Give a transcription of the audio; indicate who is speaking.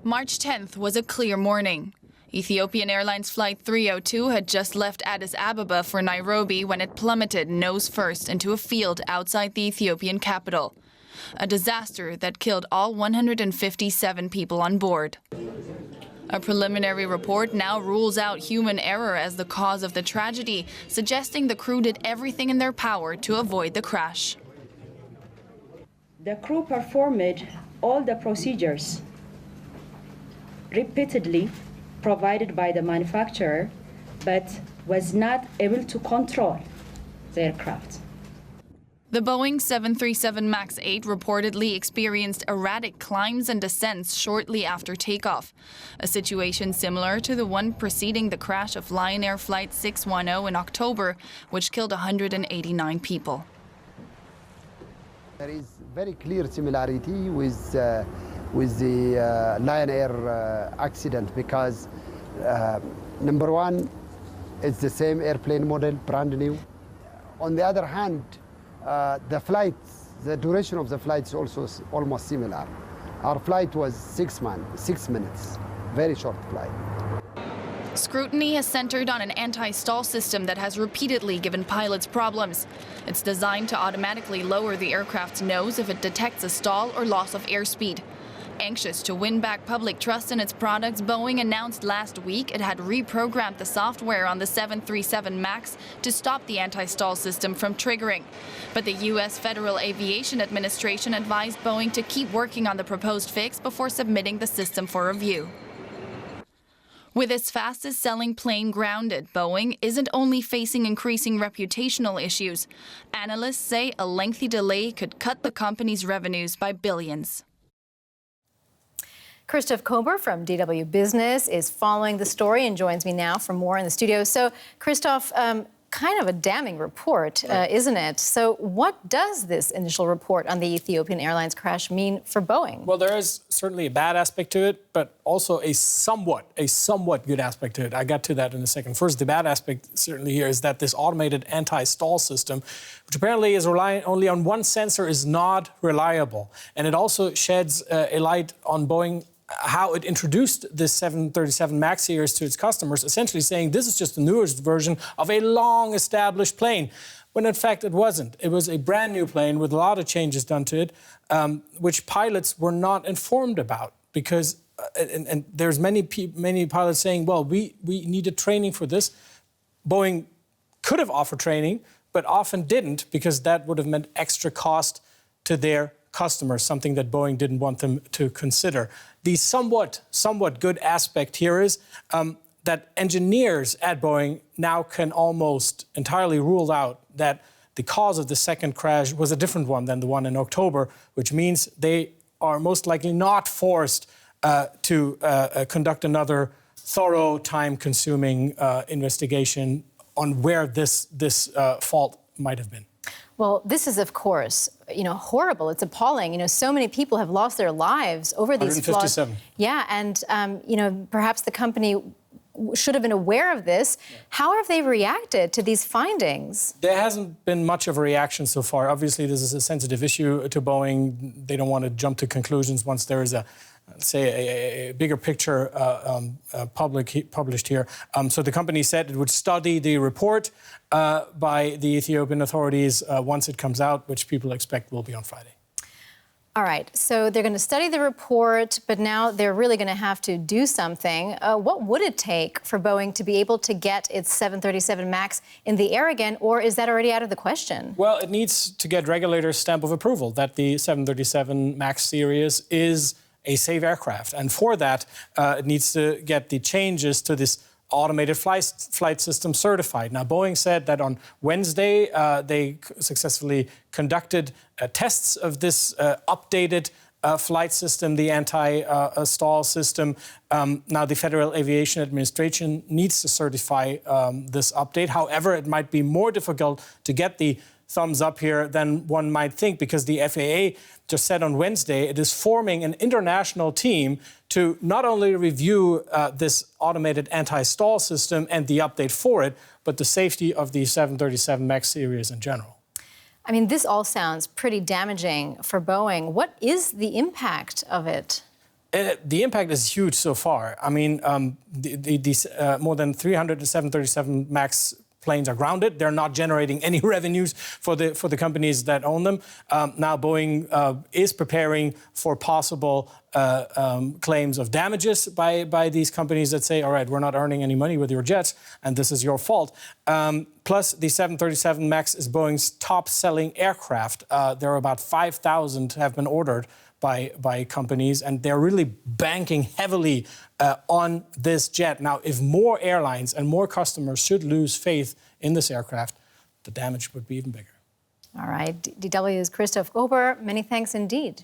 Speaker 1: March 10th was a clear morning. Ethiopian Airlines Flight 302 had just left Addis Ababa for Nairobi when it plummeted nose first into a field outside the Ethiopian capital. A disaster that killed all 157 people on board. A preliminary report now rules out human error as the cause of the tragedy, suggesting the crew did everything in their power to avoid the crash.
Speaker 2: The crew performed all the procedures repeatedly provided by the manufacturer, but was not able to control the aircraft.
Speaker 1: The Boeing 737 MAX 8 reportedly experienced erratic climbs and descents shortly after takeoff, a situation similar to the one preceding the crash of Lion Air Flight 610 in October, which killed 189 people.
Speaker 3: There is very clear similarity with the Lion Air accident because, number one, it's the same airplane model, brand new. On the other hand, the duration of the flight is also almost similar. Our flight was 6 minutes, very short flight.
Speaker 1: Scrutiny has centered on an anti-stall system that has repeatedly given pilots problems. It's designed to automatically lower the aircraft's nose if it detects a stall or loss of airspeed. Anxious to win back public trust in its products, Boeing announced last week it had reprogrammed the software on the 737 MAX to stop the anti-stall system from triggering. But the U.S. Federal Aviation Administration advised Boeing to keep working on the proposed fix before submitting the system for review. With its fastest-selling plane grounded, Boeing isn't only facing increasing reputational issues. Analysts say a lengthy delay could cut the company's revenues by billions.
Speaker 4: Christoph Kober from DW Business is following the story and joins me now for more in the studio. So, Christoph, kind of a damning report, isn't it? So what does this initial report on the Ethiopian Airlines crash mean for Boeing?
Speaker 5: Well, there is certainly a bad aspect to it, but also a somewhat good aspect to it. I got to that in a second. First, the bad aspect certainly here is that this automated anti-stall system, which apparently is relying only on one sensor, is not reliable. And it also sheds a light on Boeing how it introduced this 737 MAX series to its customers, essentially saying this is just the newest version of a long-established plane, when in fact it wasn't. It was a brand new plane with a lot of changes done to it, which pilots were not informed about, because and there's many pilots saying, well, we needed training for this. Boeing could have offered training, but often didn't, because that would have meant extra cost to their customers, something that Boeing didn't want them to consider. The somewhat good aspect here is that engineers at Boeing now can almost entirely rule out that the cause of the second crash was a different one than the one in October, which means they are most likely not forced to conduct another thorough, time-consuming investigation on where this fault might have been.
Speaker 4: Well, this is, of course, horrible. It's appalling. So many people have lost their lives over these flaws.
Speaker 5: 157.
Speaker 4: Yeah, and, perhaps the company should have been aware of this. Yeah. How have they reacted to these findings?
Speaker 5: There hasn't been much of a reaction so far. Obviously, this is a sensitive issue to Boeing. They don't want to jump to conclusions once there is a bigger picture published here. So the company said it would study the report by the Ethiopian authorities once it comes out, which people expect will be on Friday.
Speaker 4: All right, so they're going to study the report, but now they're really going to have to do something. What would it take for Boeing to be able to get its 737 MAX in the air again, or is that already out of the question?
Speaker 5: Well, it needs to get regulators' stamp of approval that the 737 MAX series is a safe aircraft. And for that, it needs to get the changes to this automated flight system certified. Now, Boeing said that on Wednesday, they successfully conducted tests of this updated flight system, the anti-stall system. Now, the Federal Aviation Administration needs to certify this update. However, it might be more difficult to get the thumbs up here than one might think, because the FAA just said on Wednesday it is forming an international team to not only review this automated anti-stall system and the update for it, but the safety of the 737 MAX series in general.
Speaker 4: I mean, this all sounds pretty damaging for Boeing. What is the impact of it?
Speaker 5: The impact is huge so far. I mean, these more than 300 737 MAX planes are grounded. They're not generating any revenues for the companies that own them. Now Boeing is preparing for possible claims of damages by these companies that say, all right, we're not earning any money with your jets, and this is your fault. Plus, the 737 MAX is Boeing's top-selling aircraft. There are about 5,000 have been ordered by companies, and they're really banking heavily on this jet. Now, if more airlines and more customers should lose faith in this aircraft, the damage would be even bigger.
Speaker 4: All right, DW's Christoph Ober, many thanks indeed.